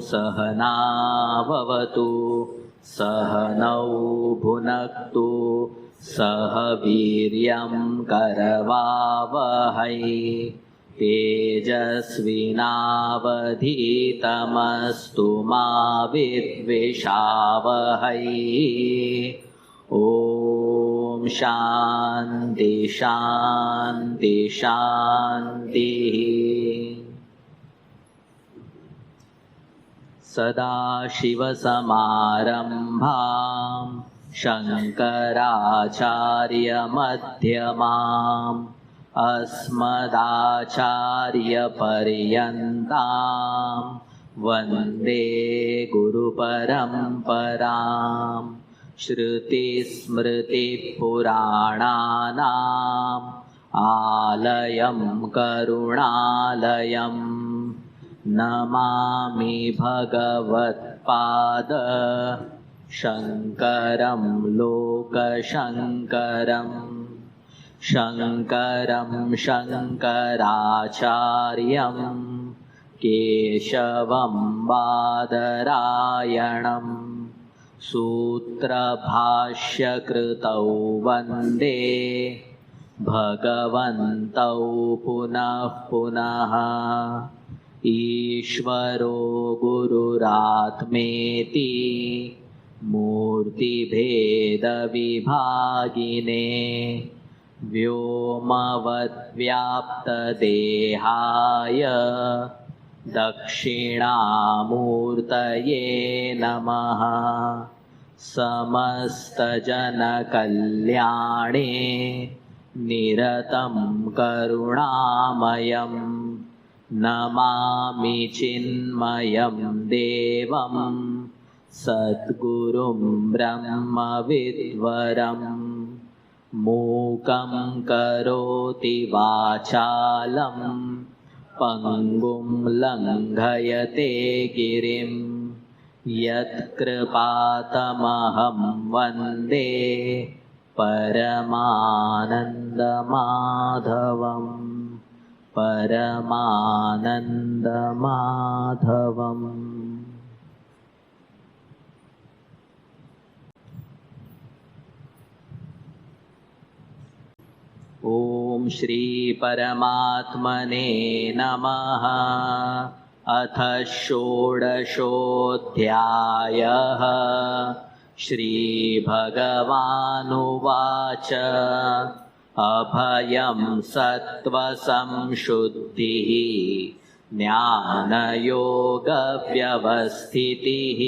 सहनाववतु सहनौ भुनक्तु सह वीर्यं करवावहै तेजस्विनावधीतमस्तु मा विद्विषावहै। ॐ शान्ति शान्ति शान्तिः। सदाशिवसमारम्भां शङ्कराचार्यमध्यमाम् अस्मदाचार्यपर्यन्तां वन्दे गुरुपरम्पराम्। श्रुतिस्मृतिपुराणानाम् आलयं करुणालयं नमामि भगवत्पाद शङ्करं लोकशङ्करम्। शङ्करं शङ्कराचार्यं केशवं बादरायणं सूत्रभाष्यकृतौ वन्दे भगवन्तौ पुनः पुनः। ईश्वरो गुरुरात्मेति मूर्तिभेदविभागिने व्योमवद्व्याप्तदेहाय दक्षिणामूर्तये नमः। समस्तजनकल्याणे निरतं करुणामयं नमामि चिन्मयं देवं सद्गुरुं ब्रह्मविद्वरम्। मूकं करोति वाचालं पङ्गुं लङ्घयते गिरिं यत्कृपातमहं वन्दे परमानन्दमाधवम् परमानन्दमाधवम्। ॐ श्री परमात्मने नमः। अथ षोडशोऽध्यायः। श्रीभगवानुवाच अभयं सत्त्वसंशुद्धिः ज्ञानयोगव्यवस्थितिः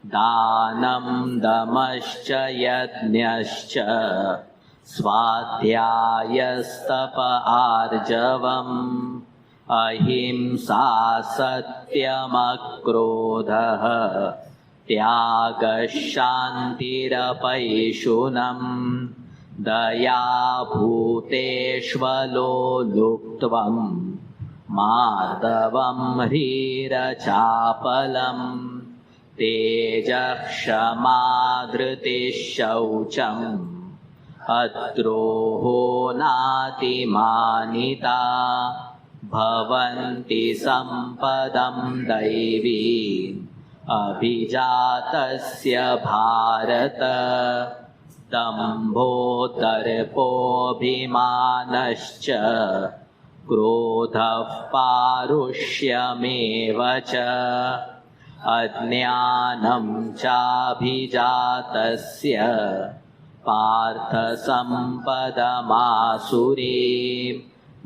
दानं दमश्च यज्ञश्च स्वाध्यायस्तप आर्जवम् अहिंसा सत्यमक्रोधः त्यागः शान्तिरपैशुनम् दया भूतेष्वलोलुप्त्वम् मार्दवं ह्रीरचापलम् तेजः क्षमा धृतिः शौचम् अद्रोहो नातिमानिता भवन्ति सम्पदं दैवीम् अभिजातस्य भारत दम्भो दर्पोऽभिमानश्च क्रोधः पारुष्यमेव च अज्ञानं चाभिजातस्य पार्थ सम्पदमासुरीं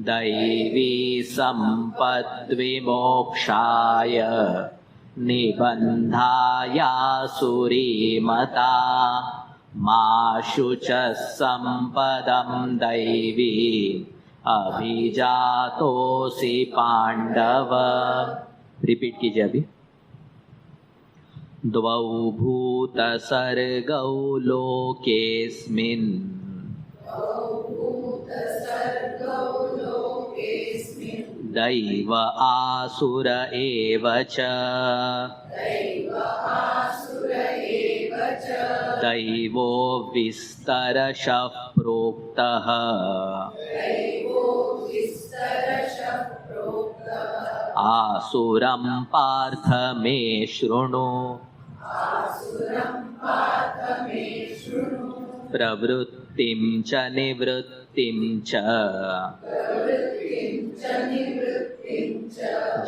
दैवी सम्पद्विमोक्षाय निबन्धायासुरीमता मा शुचः सम्पदं दैवी अभिजातोऽसि पाण्डव। रिपीट कीजिए अभी। द्वौ भूतसर्गौ लोकेऽस्मिन् दैव आसुर एव च दैवो विस्तरशः प्रोक्तः आसुरं पार्थ मे शृणु प्रवृत्तिं च निवृत्तिं च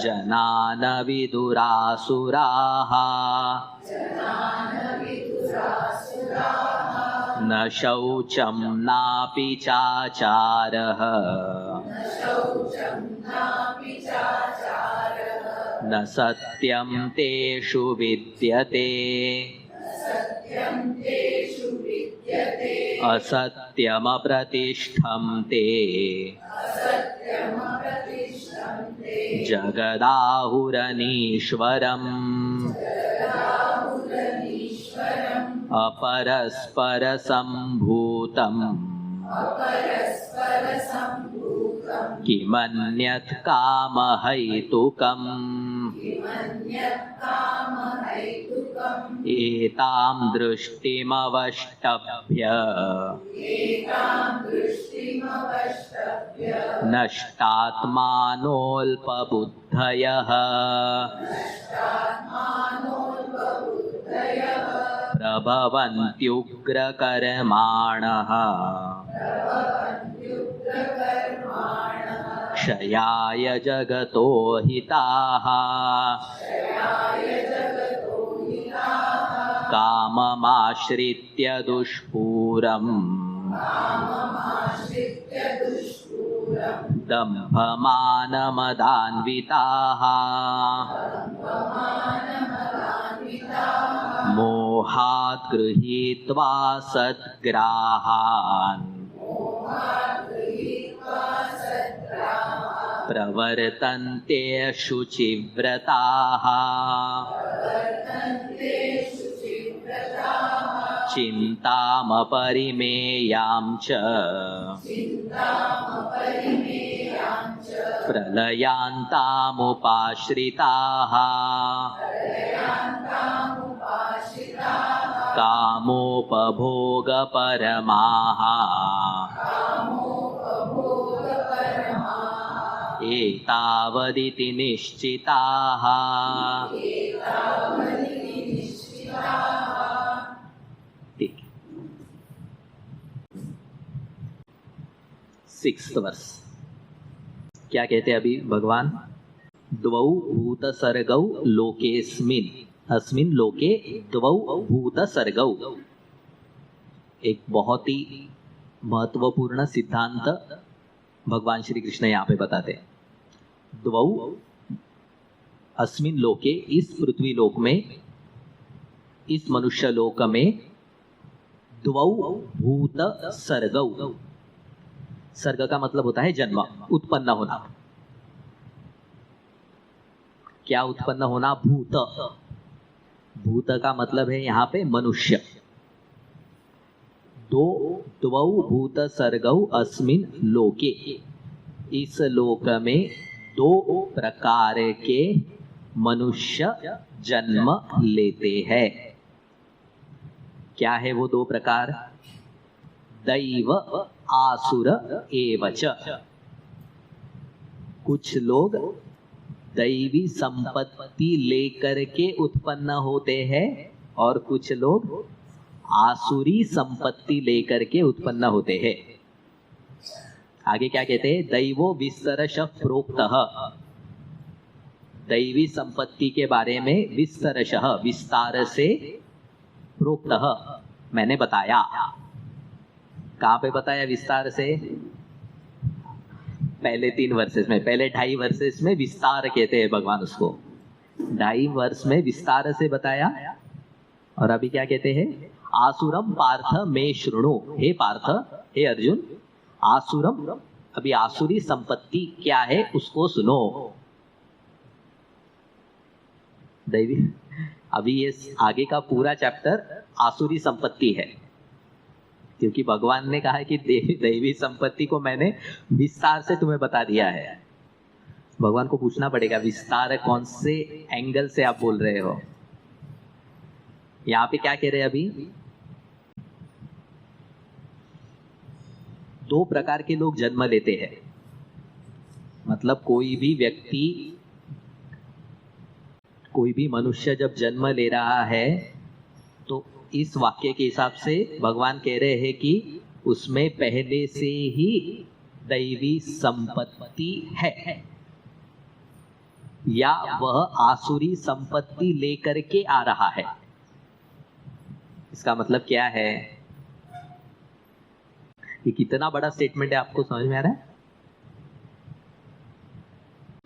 जना न विदुरासुराः न शौचं नापि चाचारः न सत्यं तेषु विद्यते असत्यमप्रतिष्ठं ते जगदाहुरनीश्वरम् अपरस्परसम्भूतम् किमन्यत् कामहैतुकम् एतां दृष्टिमवष्टभ्य नष्टात्मानोऽल्पबुद्धयः प्रभवन्त्युग्रकर्माणः क्षयाय जगतो हिताः काममाश्रित्य दुष्पूरम् दम्भमानमदान्विताः मोहात् गृहीत्वा सद्ग्राहान् प्रवर्तन्ते शुचिव्रताः चिन्तामपरिमेयां च प्रलयान्तामुपाश्रिताः कामोपभोगपरमाः एतावदिति निश्चिताः। सिक्स्थ वर्स क्या कहते हैं अभी भगवान? द्वौ भूत सर्गौ लोकेस्मिन् अस्मिन् लोके द्वौ भूत सर्गौ। एक बहुत ही महत्वपूर्ण सिद्धांत भगवान श्री कृष्ण यहाँ पे बताते हैं। द्वौ अस्मिन् लोके, इस पृथ्वी लोक में, इस मनुष्य लोक में, द्वौ भूत सर्गौ। सर्ग का मतलब होता है जन्म, उत्पन्न होना। क्या उत्पन्न होना? भूत। भूत का मतलब है यहाँ पे मनुष्य। द्वौ भूत सर्गौ अस्मिन् लोके, इस लोक में दो प्रकार के मनुष्य जन्म लेते हैं। क्या है वो दो प्रकार? दैव आसुर एवच। कुछ लोग दैवी संपत्ति लेकर के उत्पन्न होते हैं और कुछ लोग आसुरी संपत्ति लेकर के उत्पन्न होते हैं। आगे क्या कहते हैं? दैवो विस्तरश प्रोक्तः। दैवी संपत्ति के बारे में विस्तरश, विस्तार से, प्रोक्तः मैंने बताया। कहाँ पे बताया विस्तार से? पहले 3 वर्सेस में, पहले 2.5 वर्सेस में विस्तार कहते हैं भगवान उसको। 2.5 वर्ष में विस्तार से बताया। और अभी क्या कहते हैं? आसुरम पार्थ मे शृणु। हे पार्थ, हे अर्जुन, आसुरम, अभी आसुरी संपत्ति क्या है उसको सुनो। दैवी, अभी ये आगे का पूरा चैप्टर आसुरी संपत्ति है, क्योंकि भगवान ने कहा है कि दैवी संपत्ति को मैंने विस्तार से तुम्हें बता दिया है। भगवान को पूछना पड़ेगा विस्तार कौन से एंगल से आप बोल रहे हो। यहाँ पे क्या कह रहे हैं? अभी 2 प्रकार के लोग जन्म लेते हैं। मतलब कोई भी व्यक्ति कोई भी मनुष्य जब जन्म ले रहा है तो इस वाक्य के हिसाब से भगवान कह रहे हैं कि उसमें पहले से ही दैवी संपत्ति है, या वह आसुरी संपत्ति लेकर के आ रहा है। इसका मतलब क्या है? ये कितना बड़ा स्टेटमेंट है, आपको समझ में आ रहा है?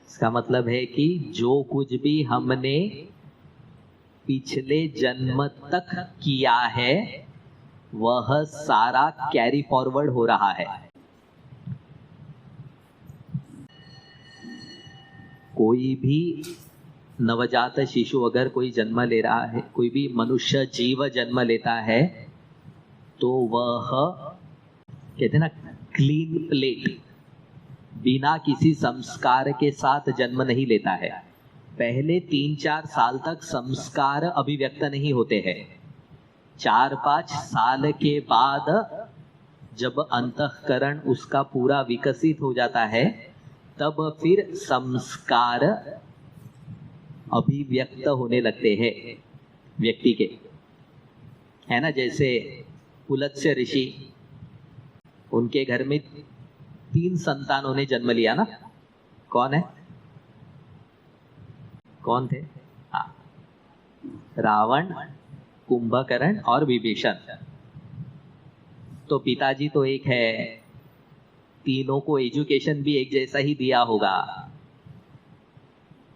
इसका मतलब है कि जो कुछ भी हमने पिछले जन्म तक किया है वह सारा कैरी फॉरवर्ड हो रहा है। कोई भी नवजात शिशु अगर कोई जन्म ले रहा है, कोई भी मनुष्य जीव जन्म लेता है, तो वह कहते हैं ना क्लीन प्लेट, बिना किसी संस्कार के साथ जन्म नहीं लेता है। पहले 3-4 साल तक संस्कार अभिव्यक्त नहीं होते हैं। 4-5 साल के बाद जब अंतःकरण उसका पूरा विकसित हो जाता है, तब फिर संस्कार अभिव्यक्त होने लगते हैं व्यक्ति के, है ना। जैसे पुलत्स्य ऋषि, उनके घर में 3 संतानों ने जन्म लिया ना। कौन है? कौन थे? हाँ, रावण, कुंभकर्ण और विभीषण। तो पिताजी तो एक है, तीनों को एजुकेशन भी एक जैसा ही दिया होगा,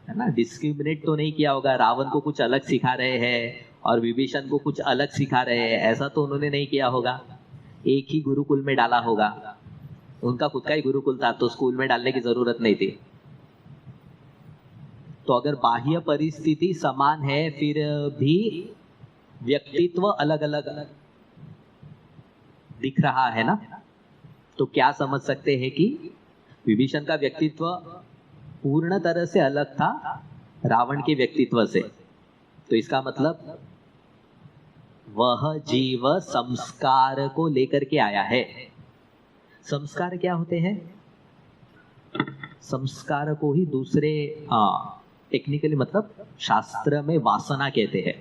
है ना। डिस्क्रिमिनेट तो नहीं किया होगा, रावण को कुछ अलग सिखा रहे हैं और विभीषण को कुछ अलग सिखा रहे हैं, ऐसा तो उन्होंने नहीं किया होगा। एक ही गुरुकुल में डाला होगा, उनका खुद का ही गुरुकुल था, तो स्कूल में डालने की जरूरत नहीं थी। तो अगर बाह्य परिस्थिति समान है फिर भी व्यक्तित्व अलग अलग दिख रहा है ना, तो क्या समझ सकते हैं कि विभीषण का व्यक्तित्व पूर्ण तरह से अलग था रावण के व्यक्तित्व से। तो इसका मतलब वह जीव संस्कार को लेकर के आया है। संस्कार क्या होते हैं? संस्कार को ही दूसरे टेक्निकली मतलब शास्त्र में वासना कहते हैं।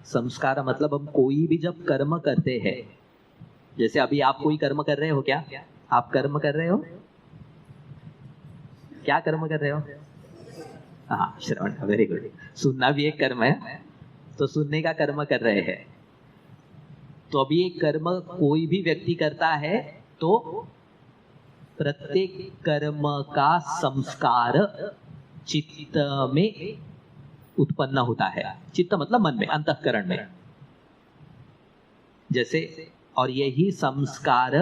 संस्कार मतलब हम कोई भी जब कर्म करते हैं, जैसे अभी आप कोई कर्म कर रहे हो, क्या आप कर्म कर रहे हो? क्या कर्म कर रहे हो? हाँ, श्रवण, वेरी गुड। सुनना भी एक कर्म है, तो सुनने का कर्म कर रहे हैं। तो अभी एक कर्म कोई भी व्यक्ति करता है तो प्रत्येक कर्म का संस्कार चित्त में उत्पन्न होता है। चित्त मतलब मन में, अंतःकरण में। जैसे, और यही संस्कार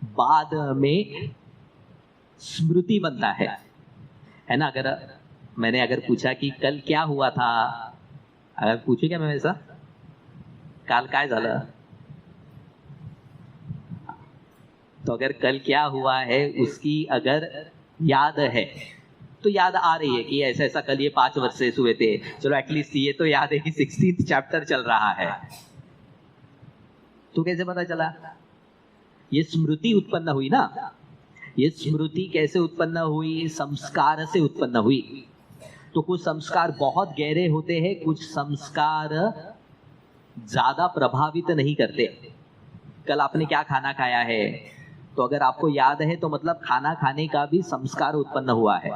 बाद में स्मृति बनता है ना। अगर मैंने पूछा कि कल क्या हुआ था, अगर पूछू क्या मैं वैसा, काल काय झालं, तो अगर कल क्या हुआ है उसकी अगर याद है तो याद आ रही है कि ऐसा ऐसा कल ये 5 वर्ष से हुए थे, चलो एटलीस्ट ये तो याद है कि 16th चैप्टर चल रहा है। तो कैसे पता चला? ये स्मृति उत्पन्न हुई ना। ये स्मृति कैसे उत्पन्न हुई? संस्कार से उत्पन्न हुई। तो कुछ संस्कार बहुत गहरे होते हैं, कुछ संस्कार ज्यादा प्रभावित नहीं करते। कल आपने क्या खाना खाया है, तो अगर आपको याद है तो मतलब खाना खाने का भी संस्कार उत्पन्न हुआ है।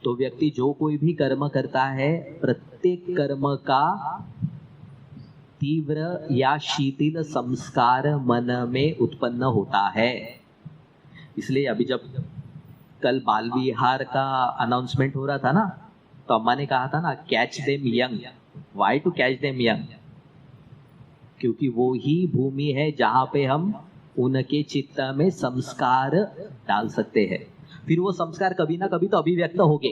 तो व्यक्ति जो कोई भी कर्म करता है, प्रत्येक कर्म का तीव्र या शिथिल संस्कार मन में उत्पन्न होता है। इसलिए अभी जब कल बाल विहार का अनाउंसमेंट हो रहा था ना, तो अम्मा ने कहा था ना, catch them young. Why to catch them young? क्योंकि वो ही भूमि है जहां पे हम उनके चित्त में संस्कार डाल सकते हैं। फिर वो संस्कार कभी ना कभी तो अभिव्यक्त होंगे।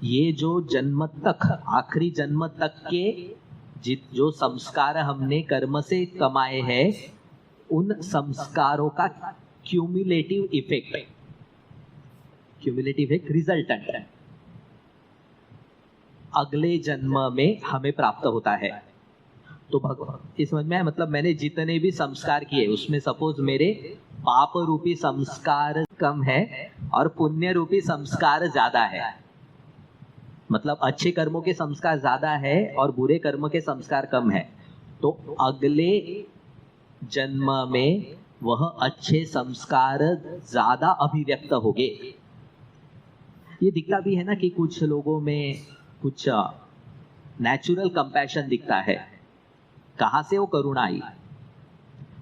ये जो जन्म तक, आखिरी जन्म तक के जो संस्कार हमने कर्म से कमाए हैं, उन संस्कारों का क्यूमुलेटिव इफेक्ट रिजल्टेंट अगले जन्म में हमें प्राप्त होता है। तो भगवान, इस समझ में आया? मतलब मैंने जितने भी संस्कार किए उसमें सपोज मेरे पाप रूपी संस्कार कम है और पुण्य रूपी संस्कार ज्यादा है। मतलब अच्छे कर्मों के संस्कार ज्यादा है और बुरे कर्म के संस्कार कम है, तो अगले जन्म में वह अच्छे संस्कार ज्यादा अभिव्यक्त होंगे। ये दिखता भी है ना कि कुछ लोगों में कुछ नेचुरल कंपैशन दिखता है। कहाँ से वो करुणा आई?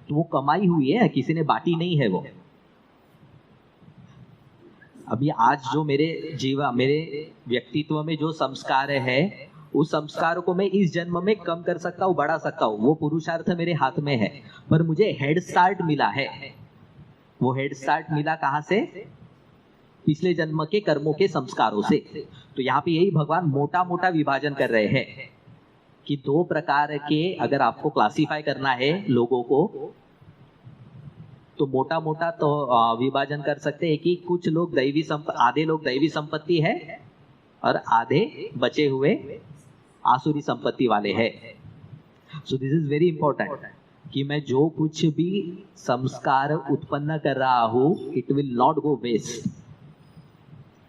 तो वो कमाई हुई है, किसी ने बांटी नहीं है वो। अभी आज जो मेरे व्यक्तित्व में जो संस्कार है, उस संस्कार को मैं इस जन्म में कम कर सकता हूँ, बढ़ा सकता हूँ, वो पुरुषार्थ मेरे हाथ में है। पर मुझे हेड स्टार्ट मिला है। वो हेड स्टार्ट मिला कहाँ से? पिछले जन्म के कर्मों के संस्कारों से। तो यहाँ पे यही भगवान मोटा मोटा विभाजन कर रहे हैं कि दो प्रकार के अगर आपको क्लासिफाई करना है लोगों को, तो मोटा मोटा तो विभाजन कर सकते हैं कि कुछ लोग आधे लोग दैवी संपत्ति है और आधे बचे हुए आसुरी संपत्ति वाले हैं। So this is very important कि मैं जो कुछ भी संस्कार उत्पन्न कर रहा हूं, it will not go waste.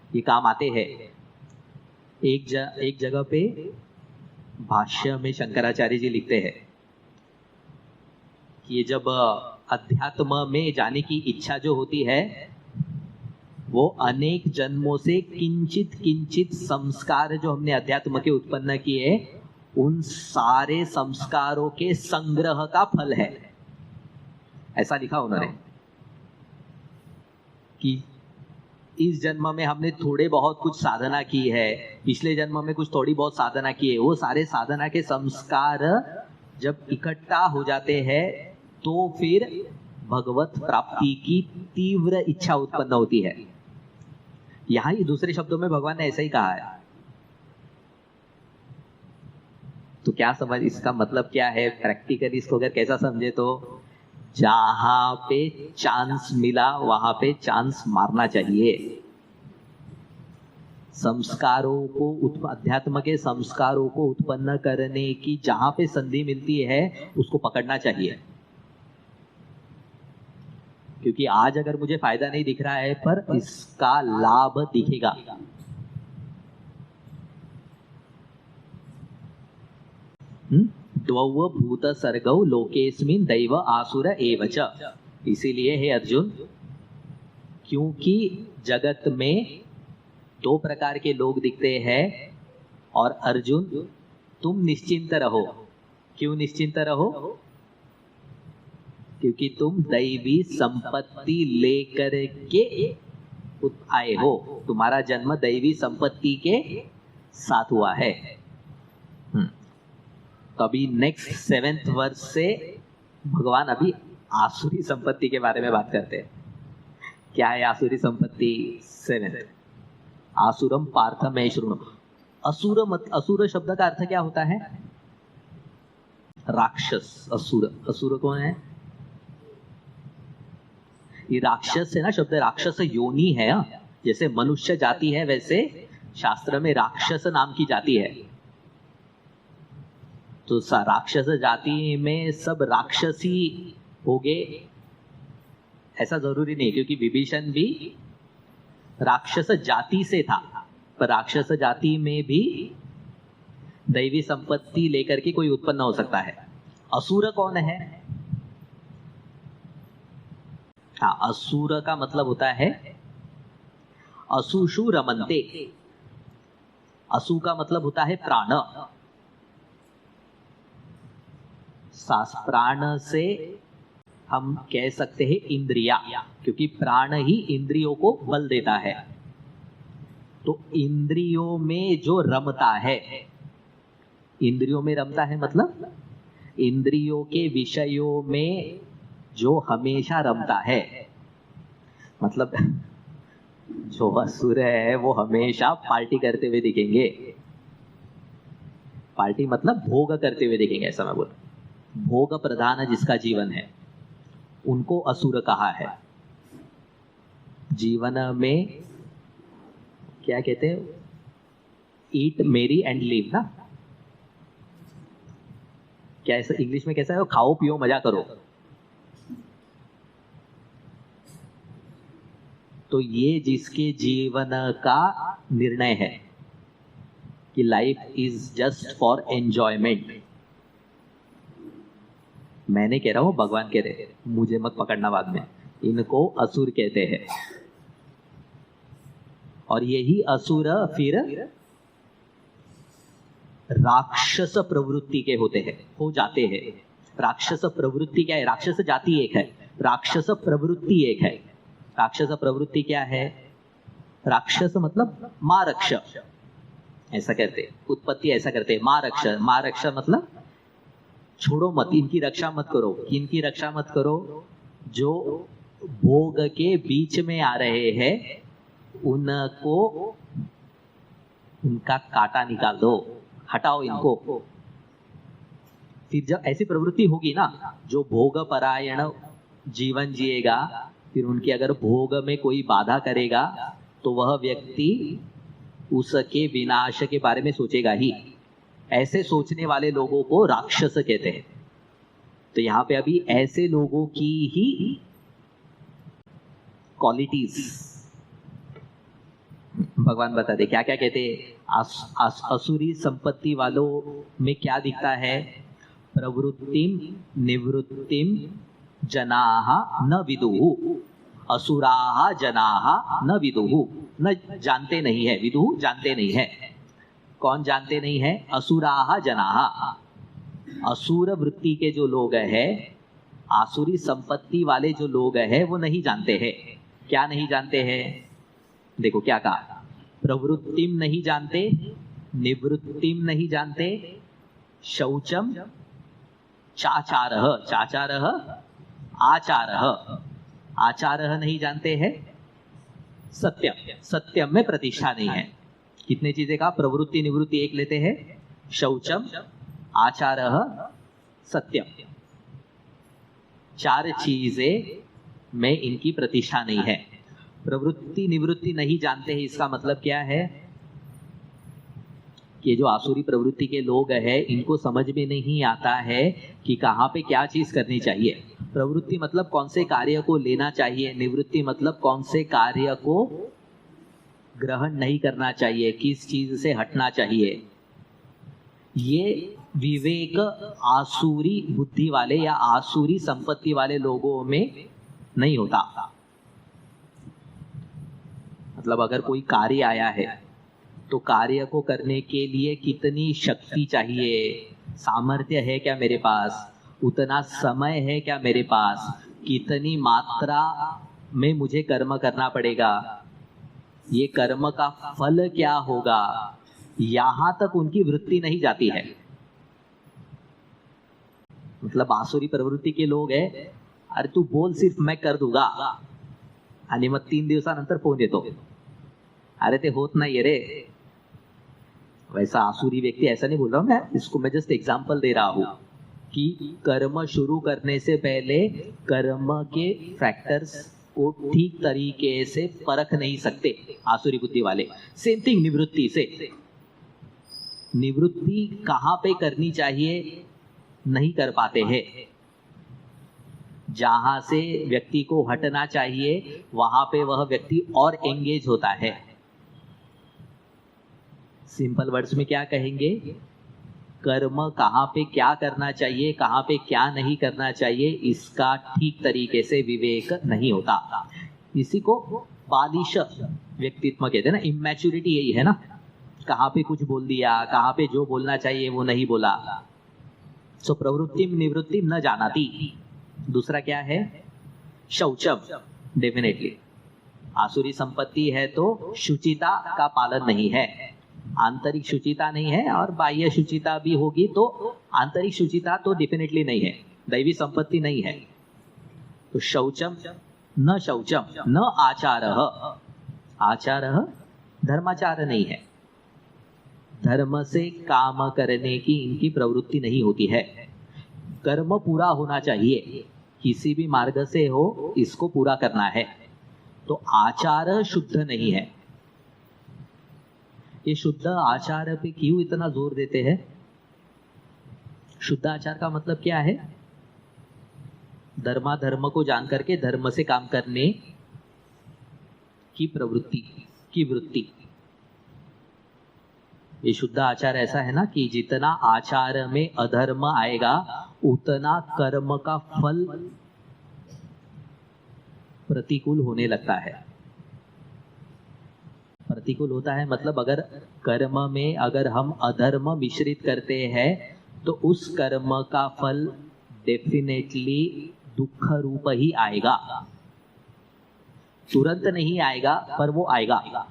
ये काम आते हैं। एक जगह पे भाष्य में शंकराचार्य जी लिखते हैं कि जब अध्यात्म में जाने की इच्छा जो होती है, वो अनेक जन्मों से किंचित किंचित संस्कार जो हमने अध्यात्म के उत्पन्न किए, उन सारे संस्कारों के संग्रह का फल है। ऐसा लिखा उन्होंने कि इस जन्म में हमने थोड़े बहुत कुछ साधना की है, पिछले जन्म में कुछ थोड़ी बहुत साधना की है, वो सारे साधना के संस्कार जब इकट्ठा हो जाते हैं तो फिर भगवत प्राप्ति की तीव्र इच्छा उत्पन्न होती है। यहां ही दूसरे शब्दों में भगवान ने ऐसा ही कहा है। तो क्या समझ, इसका मतलब क्या है प्रैक्टिकली? इसको अगर कैसा समझे तो जहां पे चांस मिला वहां पे चांस मारना चाहिए। संस्कारों को, अध्यात्म के संस्कारों को उत्पन्न करने की जहां पे संधि मिलती है उसको पकड़ना चाहिए। क्योंकि आज अगर मुझे फायदा नहीं दिख रहा है, पर इसका लाभ दिखेगा। द्वौ भूत सर्गौ लोकेस्मिन् दैव आसुर एव च। इसीलिए हे अर्जुन, क्योंकि जगत में दो प्रकार के लोग दिखते हैं, और अर्जुन तुम निश्चिंत रहो। क्यों निश्चिंत रहो? क्योंकि तुम दैवी संपत्ति लेकर के आए हो। तुम्हारा जन्म दैवी संपत्ति के साथ हुआ है। तो अभी नेक्स्ट 7th वर्ष से भगवान अभी आसुरी संपत्ति के बारे में बात करते हैं। क्या है आसुरी संपत्ति? 7th, आसुरम पार्थ में शृणु। असुर शब्द का अर्थ क्या होता है? राक्षस। असुर कौन है? ये राक्षस है ना, शब्द राक्षस योनि है। जैसे मनुष्य जाति है, वैसे शास्त्र में राक्षस नाम की जाति है। तो राक्षस जाति में सब राक्षसी हो गए ऐसा जरूरी नहीं, क्योंकि विभीषण भी राक्षस जाति से था, पर राक्षस जाति में भी दैवी संपत्ति लेकर के कोई उत्पन्न हो सकता है। असुर कौन है? हाँ, असुर का मतलब होता है असुषु रमन्ते। असु का मतलब होता है प्राण। प्राण से हम कह सकते हैं इंद्रिया, क्योंकि प्राण ही इंद्रियों को बल देता है। तो इंद्रियों में जो रमता है, इंद्रियों में रमता है मतलब इंद्रियों के विषयों में जो हमेशा रमता है, मतलब जो असुर है वो हमेशा पार्टी करते हुए दिखेंगे। पार्टी मतलब भोग करते हुए दिखेंगे, ऐसा मैं बोल। भोग प्रधान जिसका जीवन है उनको असुर कहा है। जीवन में क्या कहते हैं? ईट मेरी एंड लिव ना। क्या ऐसा इंग्लिश में कैसा है? खाओ पियो मजा करो। तो ये जिसके जीवन का निर्णय है कि life is just for enjoyment, मैं नहीं कह रहा हूं, भगवान कह रहे हैं, मुझे मत पकड़ना बाद में, इनको असुर कहते हैं। और यही असुर फिर राक्षस प्रवृत्ति के होते हैं, हो जाते हैं। राक्षस प्रवृत्ति क्या है? राक्षस जाति एक है, राक्षस प्रवृत्ति एक है। राक्षस प्रवृत्ति क्या है? राक्षस मतलब माँ रक्ष, ऐसा कहते हैं, उत्पत्ति ऐसा करते हैं, माँ रक्ष। माँ रक्ष मतलब छोड़ो मत, इनकी रक्षा मत करो। इनकी रक्षा मत करो, जो भोग के बीच में आ रहे हैं उनको, उनका कांटा निकाल दो, हटाओ इनको। फिर जब ऐसी प्रवृत्ति होगी ना, जो भोग परायण जीवन जिएगा, फिर उनके अगर भोग में कोई बाधा करेगा तो वह व्यक्ति उसके विनाश के बारे में सोचेगा ही। ऐसे सोचने वाले लोगों को राक्षस कहते हैं। तो यहाँ पे अभी ऐसे लोगों की ही क्वालिटीज भगवान बताते क्या क्या कहते हैं। असुरी संपत्ति वालों में क्या दिखता है? प्रवृत्तिम निवृत्तिम जनाः न विदुः, असुराः जनाः न विदुः। न जानते नहीं है, विदुः जानते नहीं है। कौन जानते नहीं है? असुराः जनाः। असुर वृत्ति के जो लोग हैं, आसुरी संपत्ति वाले जो लोग हैं, वो नहीं जानते हैं। क्या नहीं जानते हैं? देखो क्या कहा, प्रवृत्तिम नहीं जानते, निवृत्तिम नहीं जानते, शौचम चाचारः, चाचारः आचारः, आचारः नहीं जानते हैं, सत्यम, सत्यम में प्रतिष्ठा नहीं है। कितने चीजें का? प्रवृत्ति निवृत्ति एक लेते हैं, शौचम आचारः सत्यम, चार चीजें में इनकी प्रतिष्ठा नहीं है। प्रवृत्ति निवृत्ति नहीं जानते हैं, इसका मतलब क्या है कि जो आसुरी प्रवृत्ति के लोग हैं, इनको समझ में नहीं आता है कि कहाँ पे क्या चीज करनी चाहिए। प्रवृत्ति मतलब कौन से कार्य को लेना चाहिए, निवृत्ति मतलब कौन से कार्य को ग्रहण नहीं करना चाहिए, किस चीज से हटना चाहिए। ये विवेक आसुरी बुद्धि वाले या आसुरी संपत्ति वाले लोगों में नहीं होता। मतलब अगर कोई कार्य आया है तो कार्य को करने के लिए कितनी शक्ति चाहिए, सामर्थ्य है क्या मेरे पास, उतना समय है क्या मेरे पास, कितनी मात्रा में मुझे कर्म करना पड़ेगा, ये कर्म का फल क्या होगा, यहां तक उनकी वृत्ति नहीं जाती है। मतलब आसुरी प्रवृत्ति के लोग हैं, अरे तू बोल सिर्फ मैं कर दूंगा, आणि मग 3 दिवसानंतर फोन येतो, अरे ते होत नाहीये रे। वैसा आसुरी व्यक्ति ऐसा नहीं बोल रहा हूं मैं, इसको मैं जस्ट एग्जांपल दे रहा हूं कि कर्म शुरू करने से पहले कर्म के फैक्टर्स को ठीक तरीके से परख नहीं सकते आसुरी बुद्धि वाले। सेम थिंग निवृत्ति से, निवृत्ति कहां पे करनी चाहिए नहीं कर पाते हैं। जहां से व्यक्ति को हटना चाहिए वहां पे वह व्यक्ति और एंगेज होता है। सिंपल वर्ड्स में क्या कहेंगे, कर्म कहां पे क्या करना चाहिए, कहां पे क्या नहीं करना चाहिए, इसका ठीक तरीके से विवेक नहीं होता। इसी को बालिश व्यक्तित्व कहते हैं ना, इमैच्योरिटी यही है ना। कहां पे कुछ बोल दिया, कहां पे जो बोलना चाहिए वो नहीं बोला। सो प्रवृत्तिम निवृत्तिम न जानाति। दूसरा क्या है? शौचम। डेफिनेटली आसुरी संपत्ति है तो शुचिता का पालन नहीं है, आंतरिक शुचिता नहीं है, और बाह्य शुचिता भी होगी तो आंतरिक शुचिता तो डेफिनेटली नहीं है, दैवी संपत्ति नहीं है। तो शौचम न शौचम न आचारः, आचारः धर्माचार नहीं है, धर्म से काम करने की इनकी प्रवृत्ति नहीं होती है। कर्म पूरा होना चाहिए, किसी भी मार्ग से हो इसको पूरा करना है, तो आचार शुद्ध नहीं है। ये शुद्ध आचार पे क्यों इतना जोर देते हैं? शुद्ध आचार का मतलब क्या है? धर्म को जान करके धर्म से काम करने की प्रवृत्ति की वृत्ति। ये शुद्ध आचार ऐसा है ना कि जितना आचार में अधर्म आएगा उतना कर्म का फल प्रतिकूल होने लगता है। प्रतिकूल होता है मतलब अगर कर्म में अगर हम अधर्म मिश्रित करते हैं तो उस कर्म का फल डेफिनेटली दुख रूप ही आएगा। तुरंत नहीं आएगा पर वो आएगा।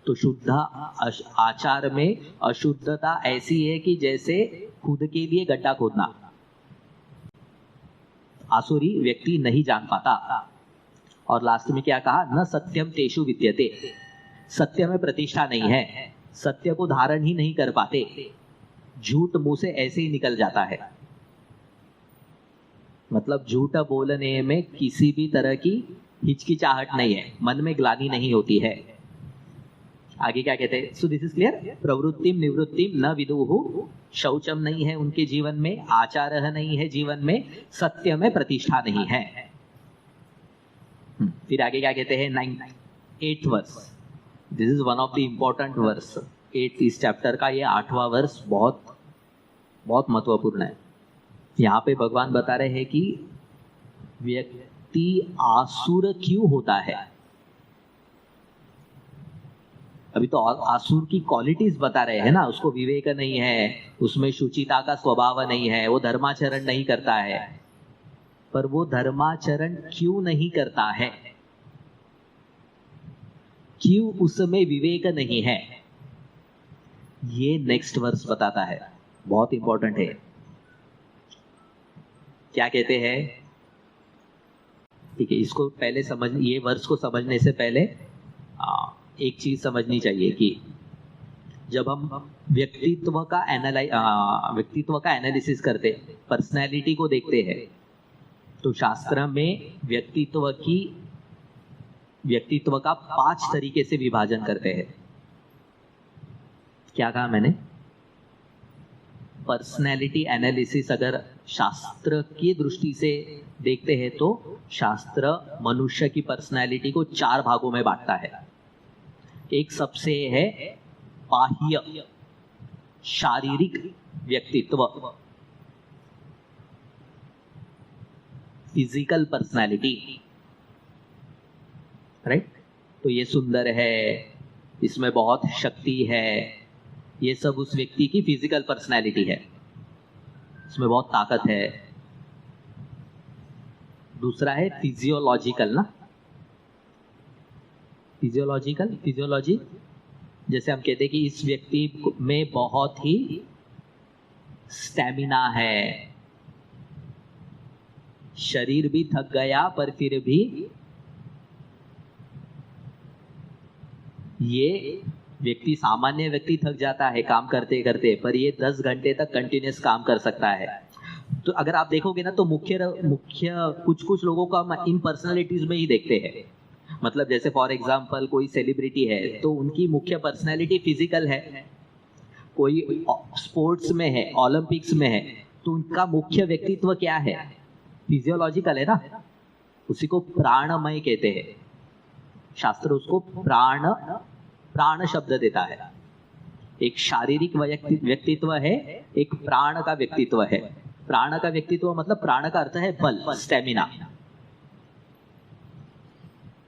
तो शुद्ध आचार में अशुद्धता ऐसी है कि जैसे खुद के लिए गड्ढा खोदना। आसुरी व्यक्ति नहीं जान पाता। और लास्ट में क्या कहा, न सत्यम तेषु विद्यते, सत्य में प्रतिष्ठा नहीं है, सत्य को धारण ही नहीं कर पाते, झूठ मुंह से ऐसे ही निकल जाता है। मतलब झूठ बोलने में किसी भी तरह की हिचकिचाहट नहीं है, मन में ग्लानि नहीं होती है। आगे क्या कहते हैं, सो दिस इज क्लियर। प्रवृत्तिम निवृत्तिम न विदुहु, शौचम नहीं है उनके जीवन में, आचारः नहीं है जीवन में, सत्य में प्रतिष्ठा नहीं है। फिर आगे क्या कहते हैं, 8th verse, this is one of the important verse. 8th इस चैप्टर का ये 8वां वर्स बहुत बहुत महत्वपूर्ण है। यहाँ पे भगवान बता रहे हैं कि व्यक्ति आसुर क्यों होता है। अभी तो आसुर की क्वालिटीज बता रहे हैं ना, उसको विवेक नहीं है, उसमें शुचिता का स्वभाव नहीं है, वो धर्माचरण नहीं करता है। पर वो धर्माचरण क्यों नहीं करता है, क्यों उसमें विवेक नहीं है, ये नेक्स्ट वर्स बताता है। बहुत इंपॉर्टेंट है। क्या कहते हैं, ठीक है, इसको पहले समझ, ये वर्स को समझने से पहले एक चीज समझनी चाहिए कि जब हम व्यक्तित्व का एनालिसिस करते, पर्सनैलिटी को देखते हैं, तो शास्त्र में व्यक्तित्व का 5 तरीके से विभाजन करते हैं। क्या कहा मैंने, पर्सनैलिटी एनालिसिस अगर शास्त्र की दृष्टि से देखते हैं तो शास्त्र मनुष्य की पर्सनैलिटी को 4 भागों में बांटता है। एक सबसे है बाह्य शारीरिक व्यक्तित्व, फिजिकल पर्सनैलिटी, राइट। तो ये सुंदर है, इसमें बहुत शक्ति है, ये सब उस व्यक्ति की फिजिकल पर्सनैलिटी है, इसमें बहुत ताकत है। दूसरा है फिजियोलॉजिकल ना, फिजियोलॉजी जैसे हम कहते हैं कि इस व्यक्ति में बहुत ही स्टैमिना है, शरीर भी थक गया पर फिर भी ये व्यक्ति, सामान्य व्यक्ति थक जाता है काम करते करते, पर ये 10 घंटे तक कंटिन्यूस काम कर सकता है। तो अगर आप देखोगे ना तो मुख्य कुछ लोगों को हम इन पर्सनालिटीज में ही देखते हैं। मतलब जैसे फॉर एग्जांपल कोई सेलिब्रिटी है तो उनकी मुख्य पर्सनैलिटी फिजिकल है, कोई स्पोर्ट्स में है, ओलंपिक्स में है, तो उनका मुख्य व्यक्तित्व क्या है, फिजियोलॉजिकल है ना, उसी को प्राणमय कहते हैं। शास्त्र उसको प्राण शब्द देता है। एक शारीरिक व्यक्तित्व है, एक प्राण का व्यक्तित्व है। प्राण का व्यक्तित्व मतलब प्राण का अर्थ है बल, स्टेमिना।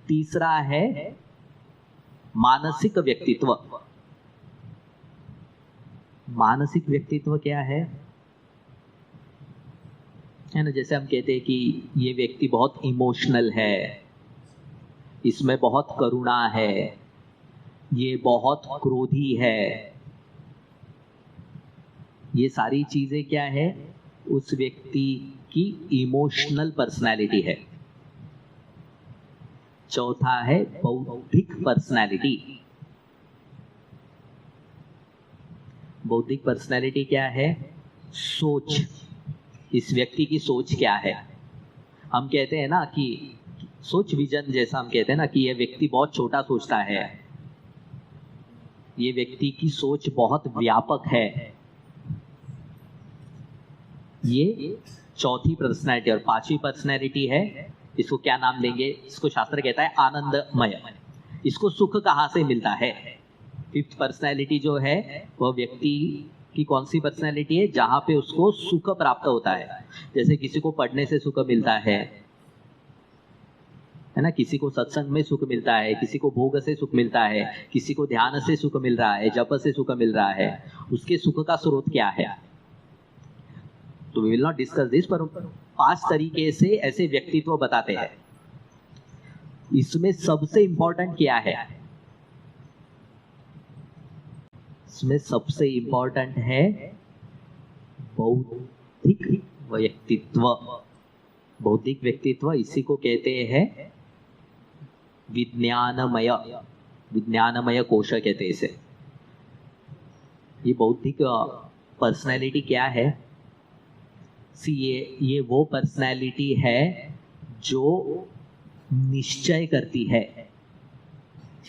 तीसरा है मानसिक व्यक्तित्व। मानसिक व्यक्तित्व क्या है ना, जैसे हम कहते हैं कि ये व्यक्ति बहुत इमोशनल है, इसमें बहुत करुणा है, ये बहुत क्रोधी है। ये सारी चीजें क्या है, उस व्यक्ति की इमोशनल पर्सनालिटी है। चौथा है बौद्धिक पर्सनालिटी। बौद्धिक पर्सनालिटी क्या है, सोच, इस व्यक्ति की सोच क्या है। हम कहते हैं ना कि सोच विजन, जैसा हम कहते हैं ना कि ये व्यक्ति बहुत छोटा सोचता है, ये व्यक्ति की सोच बहुत व्यापक है। ये चौथी पर्सनैलिटी। और 5वीं पर्सनैलिटी है इसको क्या नाम देंगे, इसको शास्त्र कहता है आनंदमय। इसको सुख कहाँ से मिलता है? फिफ्थ पर्सनैलिटी जो है वह व्यक्ति की कौन सी पर्सनैलिटी है? जहाँ पे उसको सुख प्राप्त होता है। जैसे किसी को पढ़ने से सुख मिलता है ना, किसी को सत्संग में सुख मिलता है, किसी को भोग से सुख मिलता है, किसी को ध्यान से सुख मिल रहा है, जप से सुख मिल रहा है। उसके सुख का स्रोत क्या है? तो we will not discuss this, पर 5 तरीके से ऐसे व्यक्तित्व बताते हैं। इसमें सबसे इंपॉर्टेंट क्या है? इसमें सबसे इंपॉर्टेंट है बौद्धिक व्यक्तित्व। बौद्धिक व्यक्तित्व इसी को कहते हैं विज्ञानमय, विज्ञानमय कोश कहते हैं इसे। ये बौद्धिक पर्सनैलिटी क्या है? ये वो पर्सनैलिटी है जो निश्चय करती है।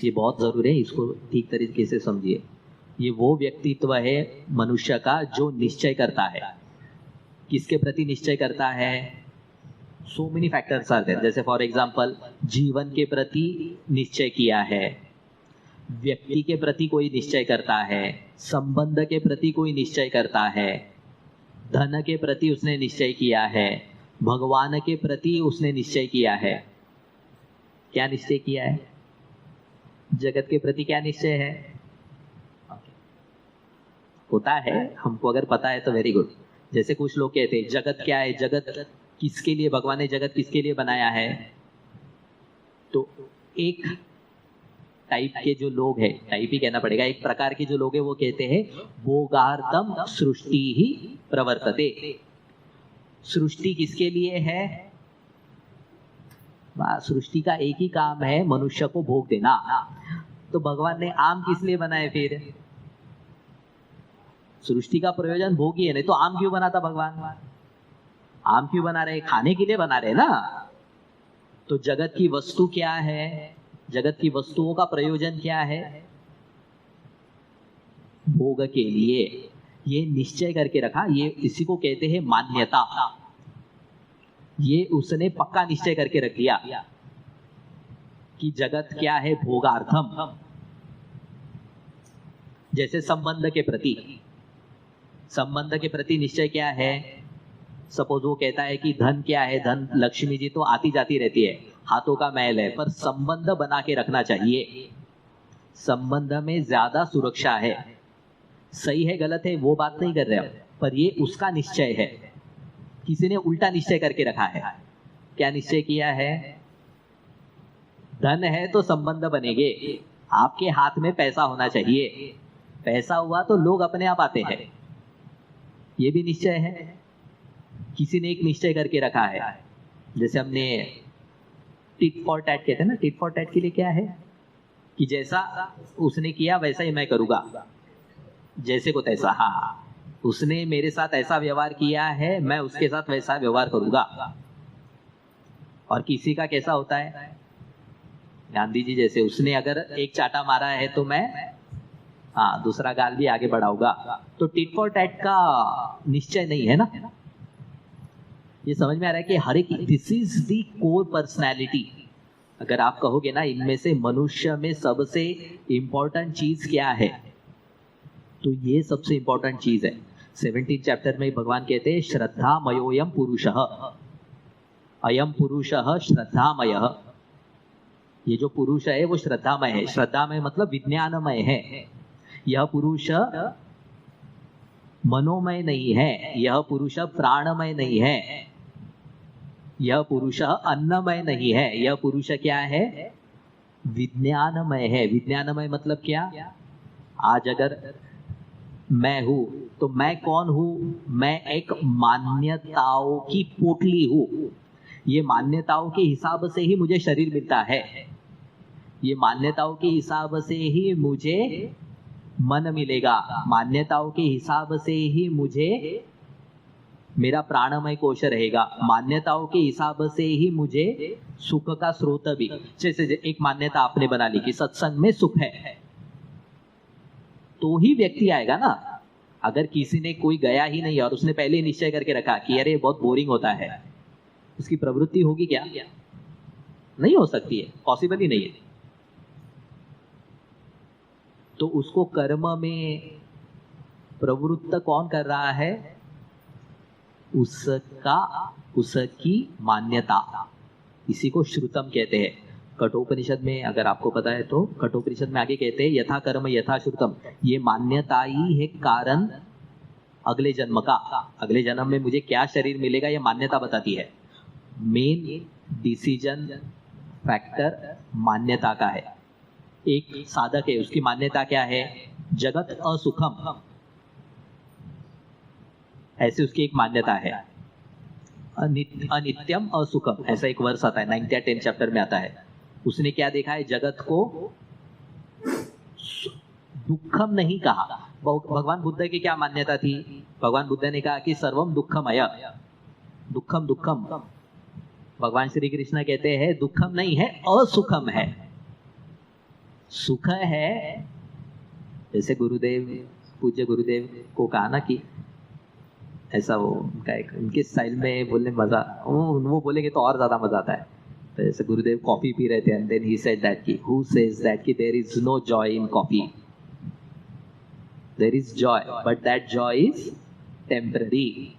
ये बहुत जरूरी है, इसको ठीक तरीके से समझिए। ये वो व्यक्तित्व है मनुष्य का जो निश्चय करता है। किसके प्रति निश्चय करता है? So many factors are there. जैसे फॉर एग्जांपल जीवन के प्रति निश्चय किया है, व्यक्ति के प्रति कोई निश्चय करता है, संबंध के प्रति कोई निश्चय करता है, धन के प्रति उसने निश्चय किया है, भगवान के प्रति उसने निश्चय किया है। क्या निश्चय किया है? जगत के प्रति क्या निश्चय है? होता है, हमको अगर पता है तो वेरी गुड। जैसे कुछ लोग कहते हैं जगत क्या है, जगत किसके लिए, भगवान ने जगत किसके लिए बनाया है? तो एक टाइप के जो लोग हैं, टाइप ही कहना पड़ेगा, एक प्रकार के जो लोग हैं वो कहते हैं भोगार्थम सृष्टि ही प्रवर्तते। सृष्टि किसके लिए है? सृष्टि का एक ही काम है मनुष्य को भोग देना। तो भगवान ने आम किस लिए बनाए? फिर सृष्टि का प्रयोजन भोग ही है, नहीं तो आम क्यों बनाता भगवान? आम क्यों बना रहे? खाने के लिए बना रहे ना। तो जगत की वस्तु क्या है? जगत की वस्तुओं का प्रयोजन क्या है? भोग के लिए। ये निश्चय करके रखा, ये इसी को कहते हैं मान्यता। ये उसने पक्का निश्चय करके रख दिया कि जगत क्या है? भोगार्थम। जैसे संबंध के प्रति, संबंध के प्रति निश्चय क्या है? सपोज वो कहता है कि धन क्या है? धन लक्ष्मी जी तो आती जाती रहती है, हाथों का मैल है, पर संबंध बना के रखना चाहिए। संबंध में ज्यादा सुरक्षा है। सही है गलत है वो बात नहीं कर रहे हम, पर ये उसका निश्चय है। किसी ने उल्टा निश्चय करके रखा है। क्या निश्चय किया है? धन है तो संबंध बनेंगे, आपके हाथ में पैसा होना चाहिए, पैसा हुआ तो लोग अपने आप आते हैं। ये भी निश्चय है। किसी ने एक निश्चय करके रखा है, जैसे हमने टिट फॉर टैट कहते हैं ना। टिट फॉर टैट के लिए क्या है कि जैसा उसने किया वैसा ही मैं करूंगा, जैसे को तैसा। हाँ, उसने मेरे साथ ऐसा व्यवहार किया है, मैं उसके साथ वैसा व्यवहार करूंगा। और किसी का कैसा होता है? गांधी जी जैसे, उसने अगर एक चाटा मारा है तो मैं दूसरा गाल भी आगे बढ़ाऊंगा। तो टिट फॉर टैट का निश्चय नहीं है ना। ये समझ में आ रहा है कि हर एक, this is the core personality. अगर आप कहोगे ना इनमें से मनुष्य में सबसे इंपॉर्टेंट चीज क्या है, तो ये सबसे इंपॉर्टेंट चीज है। 17 चैप्टर में भगवान कहते हैं श्रद्धामयोयम पुरुषः, अयम पुरुषः श्रद्धामयः। ये जो पुरुष है वो श्रद्धामय है। श्रद्धामय मतलब विज्ञानमय है। यह पुरुष मनोमय नहीं है, यह पुरुष प्राणमय नहीं है, यह पुरुष अन्नमय नहीं है, यह पुरुष क्या है? विज्ञानमय है। विज्ञानमय मतलब क्या? आज अगर मैं हूं तो मैं कौन हूं? मैं एक मान्यताओं की पोटली हूं। ये मान्यताओं के हिसाब से ही मुझे शरीर मिलता है, ये मान्यताओं के हिसाब से ही मुझे मन मिलेगा, मान्यताओं के हिसाब से ही मुझे मेरा प्राणमय कोश रहेगा, मान्यताओं के हिसाब से ही मुझे सुख का स्रोत भी। जैसे एक मान्यता आपने बना ली कि सत्संग में सुख है, तो ही व्यक्ति आएगा ना। अगर किसी ने कोई गया ही नहीं और उसने पहले निश्चय करके रखा कि अरे बहुत बोरिंग होता है, उसकी प्रवृत्ति होगी क्या? नहीं हो सकती है, पॉसिबल ही नहीं है। तो उसको कर्म में प्रवृत्त कौन कर रहा है? उसकी मान्यता, इसी को श्रुतम कहते हैं। कठोपनिषद में अगर आपको पता है तो कठोपनिषद में आगे कहते हैं यथा कर्म यथा श्रुतम, ये मान्यता ही है कारण अगले जन्म का। अगले जन्म में मुझे क्या शरीर मिलेगा ये मान्यता बताती है। मेन डिसीजन फैक्टर मान्यता का है। एक साधक है, उसकी मान्यता क्या है? जगत असुखम, ऐसे उसकी एक मान्यता है। अनित्यम असुखम, ऐसा एक वर्ष आता है 9th या 10th चैप्टर में आता है। उसने क्या देखा है? जगत को दुखम नहीं कहा। भगवान बुद्ध की क्या मान्यता थी? भगवान बुद्ध ने कहा कि सर्वम दुखमय, दुखम दुखम। भगवान श्री कृष्ण कहते हैं दुखम नहीं है, असुखम है। सुख है, जैसे गुरुदेव, पूज्य गुरुदेव को कहा ना कि ऐसा वो उनका एक, उनके स्टाइल में बोलने मजा, वो बोलेंगे तो और ज्यादा मजा आता है। तो जैसे गुरुदेव कॉफी पी रहे थे and then he said that कि हु सेज दैट कि there is no joy in coffee, there is joy but that joy is temporary.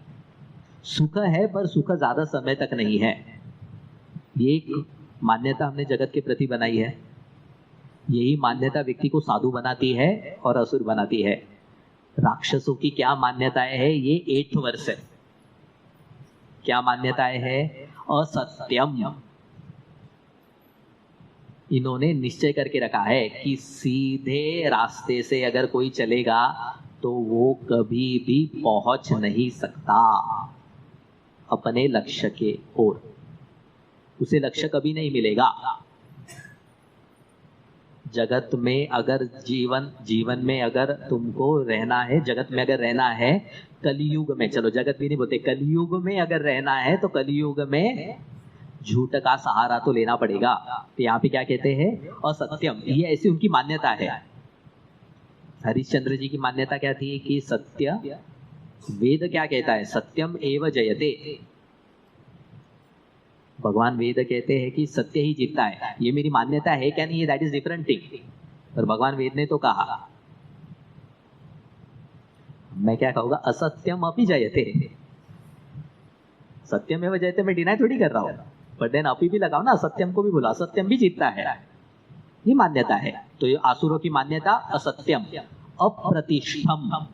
सुख है पर सुख ज्यादा समय तक नहीं है। ये एक मान्यता हमने जगत के प्रति बनाई है। यही मान्यता व्यक्ति को साधु बनाती है और असुर बनाती है। राक्षसों की क्या मान्यताएं है? ये 8th वर्ष है। क्या मान्यताएं है? असत्यम। इन्होंने निश्चय करके रखा है कि सीधे रास्ते से अगर कोई चलेगा तो वो कभी भी पहुंच नहीं सकता अपने लक्ष्य के ओर। उसे लक्ष्य कभी नहीं मिलेगा। जगत में अगर जीवन में अगर तुमको रहना है, जगत में अगर रहना है, कलियुग में, चलो जगत भी नहीं बोलते, कलियुग में अगर रहना है तो कलियुग में झूठ का सहारा तो लेना पड़ेगा। तो यहाँ पे क्या कहते हैं? असत्यम। ये ऐसी उनकी मान्यता है। हरिश्चंद्र जी की मान्यता क्या थी? कि सत्य, वेद क्या कहता है? सत्यम एव जयते। भगवान वेद कहते हैं कि सत्य ही जीतता है। ये मेरी मान्यता है क्या नहीं है, दैट इज डिफरेंट थिंग। पर भगवान वेद ने तो कहा, मैं क्या कहूँगा? असत्यम अपि जयते। सत्यम एव जयते मैं डिनाई थोड़ी कर रहा हूँ, बट देन अपि भी लगाओ ना, असत्यम को भी बोला, असत्यम भी जीतता है। ये मान्यता है। तो ये आसुरों की मान्यता असत्यम, अप्रतिष्ठम।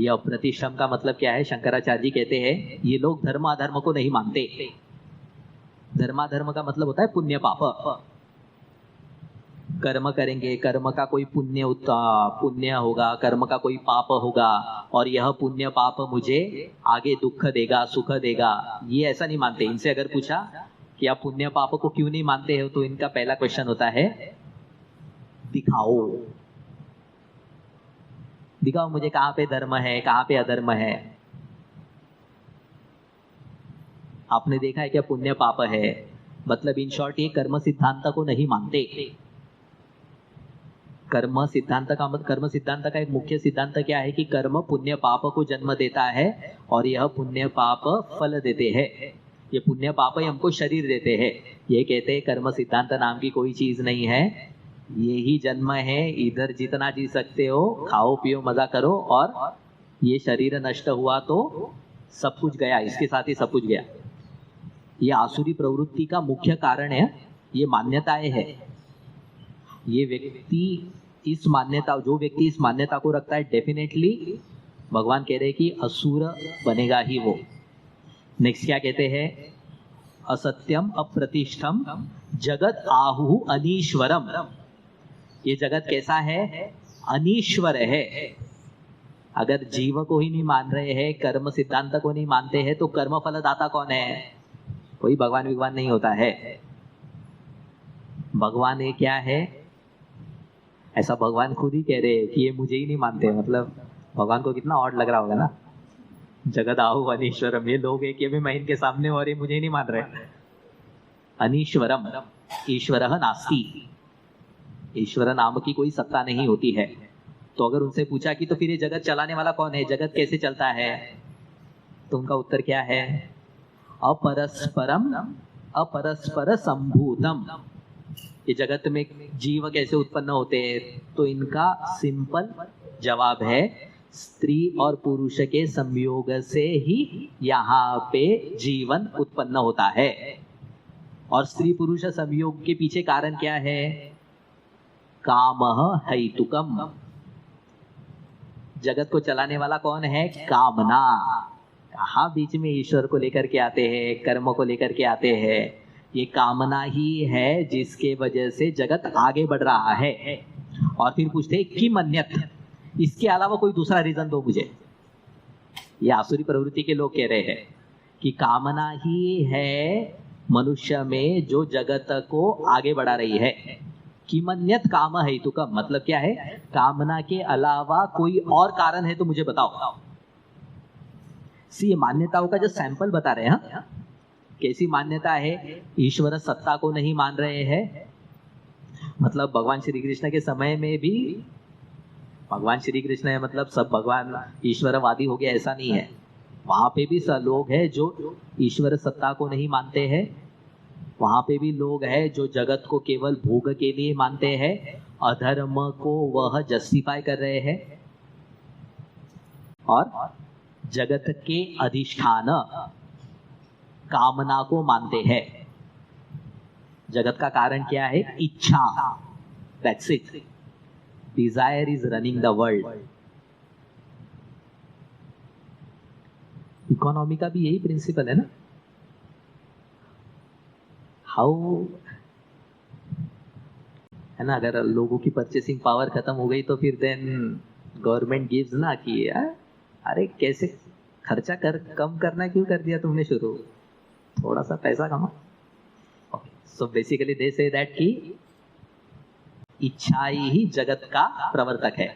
ये अप्रतिष्ठम का मतलब क्या है? शंकराचार्य जी कहते हैं ये लोग धर्म अधर्म को नहीं मानते। धर्माधर्म का मतलब होता है पुण्य पाप। कर्म करेंगे, कर्म का कोई पुण्य होगा, कर्म का कोई पाप होगा, और यह पुण्य पाप मुझे आगे दुख देगा, सुख देगा, ये ऐसा नहीं मानते। इनसे अगर पूछा कि आप पुण्य पाप को क्यों नहीं मानते हो, तो इनका पहला क्वेश्चन होता है दिखाओ, दिखाओ मुझे कहाँ पे धर्म है, कहाँ पे अधर्म है। आपने देखा है क्या पुण्य पाप है? मतलब इन शॉर्ट ये कर्म सिद्धांत को नहीं मानते। कर्म सिद्धांत का एक मुख्य सिद्धांत क्या है? कि कर्म पुण्य पाप को जन्म देता है और यह पुण्य पाप फल देते हैं। ये पुण्य पाप ही हमको शरीर देते हैं। ये कहते हैं कर्म सिद्धांत नाम की कोई चीज नहीं है, ये ही जन्म है, इधर जितना जी सकते हो खाओ पियो मजा करो, और ये शरीर नष्ट हुआ तो सब कुछ गया, इसके साथ ही सब कुछ गया। ये आसुरी प्रवृत्ति का मुख्य कारण है, ये मान्यताएं है। ये व्यक्ति जो व्यक्ति इस मान्यता को रखता है, डेफिनेटली भगवान कह रहे हैं कि असुर बनेगा ही वो। नेक्स्ट क्या कहते हैं? असत्यम अप्रतिष्ठम जगत आहु अनीश्वरम। ये जगत कैसा है? अनीश्वर है। अगर जीव को ही नहीं मान रहे हैं, कर्म सिद्धांत को नहीं मानते हैं, तो कर्म फलदाता कौन है? कोई भगवान विगवान नहीं होता है। भगवान ये क्या है? ऐसा भगवान खुद ही कह रहे हैं कि ये मुझे ही नहीं मानते। मतलब भगवान को कितना ऑड लग रहा होगा ना, जगत आहु अनीश्वरम। ये लोग एक भी मैं इनके सामने और ये मुझे ही नहीं मान रहे। अनीश्वरम, ईश्वरः नास्ति। ईश्वर नाम की कोई सत्ता नहीं होती है। तो अगर उनसे पूछा कि तो फिर ये जगत चलाने वाला कौन है, जगत कैसे चलता है, तो उनका उत्तर क्या है? अपरस्परम अपरस्पर संभूतम। ये जगत में जीव कैसे उत्पन्न होते हैं, तो इनका सिंपल जवाब है स्त्री और पुरुष के संयोग से ही यहाँ पे जीवन उत्पन्न होता है। और स्त्री पुरुष संयोग के पीछे कारण क्या है? कामः हेतुकम। जगत को चलाने वाला कौन है? कामना। कहाँ बीच में ईश्वर को लेकर के आते हैं, कर्म को लेकर के आते हैं? ये कामना ही है जिसके वजह से जगत आगे बढ़ रहा है। और फिर पूछते हैं कि मन्यत, इसके अलावा कोई दूसरा रीजन दो मुझे। ये आसुरी प्रवृत्ति के लोग कह रहे हैं कि कामना ही है मनुष्य में जो जगत को आगे बढ़ा रही है। किमन्यत काम हेतु का मतलब क्या है? कामना के अलावा कोई और कारण है तो मुझे बताओ। सी मान्यताओं का जो सैंपल बता रहे हैं, कैसी मान्यता है? ईश्वर सत्ता को नहीं मान रहे हैं। मतलब भगवान श्री कृष्ण के समय में भी भगवान श्री कृष्ण है मतलब सब भगवान ईश्वरवादी हो गया, ऐसा नहीं है। वहां पे भी सब लोग हैं जो ईश्वर सत्ता को नहीं मानते हैं। वहां पे भी लोग हैं जो जगत को केवल भोग के लिए मानते हैं, अधर्म को वह जस्टिफाई कर रहे हैं। और जगत के अधिष्ठान कामना को मानते हैं। जगत का कारण क्या है? इच्छा। That's it. Desire is running the world. Economy का भी यही प्रिंसिपल है ना। हाउ है ना, अगर लोगों की परचेसिंग पावर खत्म हो गई तो फिर देन गवर्नमेंट गिव्स ना कि अरे कैसे खर्चा कम करना क्यों कर दिया तुमने शुरू, थोड़ा सा पैसा कमाओ। सो बेसिकली दे से दैट कि इच्छा ही जगत का प्रवर्तक है।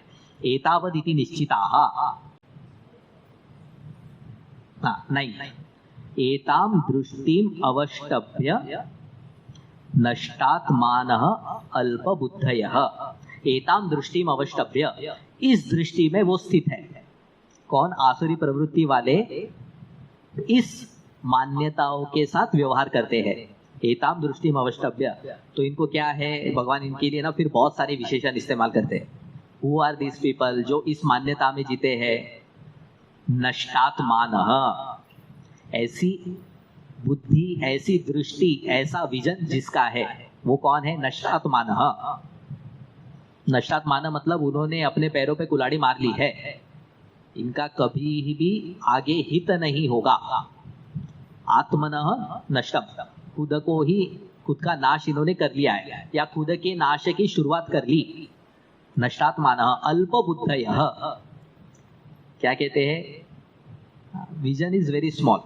एतावदिति निश्चिताः। नहीं, एताम दृष्टिम अवष्टभ्य नष्टात्मानः अल्पबुद्धयः। एताम दृष्टिम अवष्टभ्य, इस दृष्टि में वो स्थित है। कौन? आसुरी प्रवृत्ति वाले इस मान्यताओं के साथ व्यवहार करते हैं। एताम दृष्टिम अवष्टभ्य, तो इनको क्या है, भगवान इनके लिए ना फिर बहुत सारे विशेषण इस्तेमाल करते हैं। Who are this people? जो इस मान्यता में जीते हैं। नष्टात्मानः, ऐसी बुद्धि, ऐसी दृष्टि, ऐसा विजन जिसका है, वो कौन है? नष्टात्मानः। नष्टात्मानः मतलब उन्होंने अपने पैरों पे कुल्हाड़ी मार ली है, इनका कभी भी आगे हित नहीं होगा। आत्मनः नष्टम, खुद को ही, खुद का नाश इन्होंने कर लिया है या खुद के नाश की शुरुआत कर ली। नष्टात्मानः अल्पबुद्धयः। क्या कहते हैं? Vision is very small.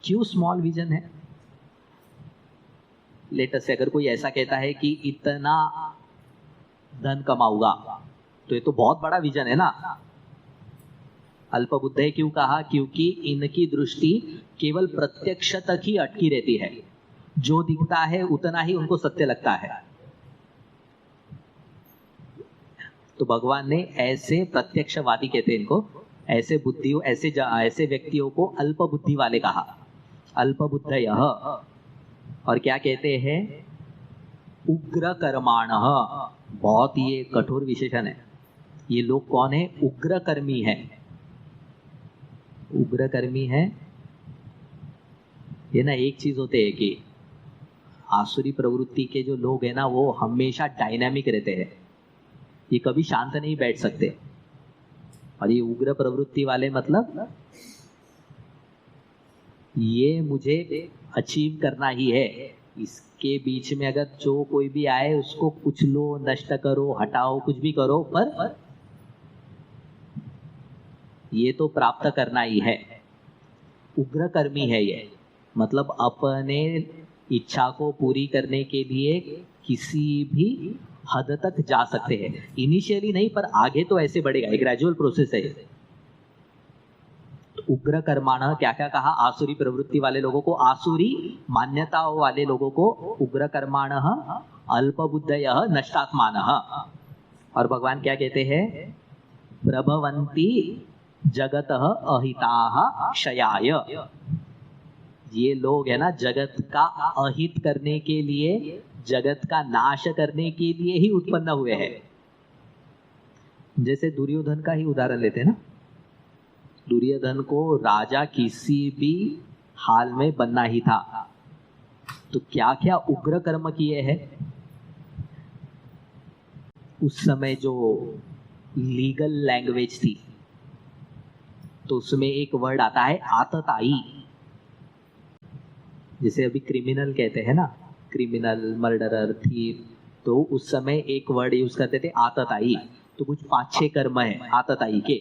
क्यों स्मॉल विजन है? लेट अस से अगर कोई ऐसा कहता है कि इतना धन कमाऊंगा, तो ये तो बहुत बड़ा विजन है ना। अल्पबुद्धय क्यों कहा? क्योंकि इनकी दृष्टि केवल प्रत्यक्ष तक ही अटकी रहती है। जो दिखता है उतना ही उनको सत्य लगता है। तो भगवान ने ऐसे प्रत्यक्षवादी कहते हैं इनको, ऐसे बुद्धियों, ऐसे व्यक्तियों को अल्प बुद्धि वाले कहा, अल्पबुद्धयः। और क्या कहते हैं? उग्र कर्माणः। बहुत ये कठोर विशेषण है। ये लोग कौन है? उग्र कर्मी है। उग्र कर्मी है ये ना, एक चीज होते है कि आसुरी प्रवृत्ति के जो लोग हैं ना, वो हमेशा डायनामिक रहते हैं, ये कभी शांत नहीं बैठ सकते। और ये उग्र प्रवृत्ति वाले मतलब ये मुझे अचीव करना ही है, इसके बीच में अगर जो कोई भी आए उसको कुछ लो, नष्ट करो, हटाओ, कुछ भी करो, पर ये तो प्राप्त करना ही है। उग्र कर्मी है ये, मतलब अपने इच्छा को पूरी करने के लिए किसी भी हद तक जा सकते हैं। इनिशियली नहीं, पर आगे तो ऐसे बढ़ेगा, एक ग्रेजुअल प्रोसेस है। तो उग्र कर्माणः क्या क्या कहा? आसुरी प्रवृत्ति वाले लोगों को, आसुरी मान्यताओं वाले लोगों को उग्र कर्माणः अल्पबुद्धयः नष्टात्मानः। और भगवान क्या कहते हैं? प्रभवन्ति जगतः अहिताः क्षयाय। ये लोग है ना जगत का अहित करने के लिए, जगत का नाश करने के लिए ही उत्पन्न हुए हैं। जैसे दुर्योधन का ही उदाहरण लेते हैं ना, दुर्योधन को राजा किसी भी हाल में बनना ही था, तो क्या क्या उग्र कर्म किए हैं। उस समय जो लीगल लैंग्वेज थी तो उसमें एक वर्ड आता है आतताई। जैसे अभी क्रिमिनल कहते हैं ना, क्रिमिनल, मर्डरर, थीफ, तो उस समय एक वर्ड यूज करते थे आतताई। तो कुछ 5-6 कर्म है आतताई के,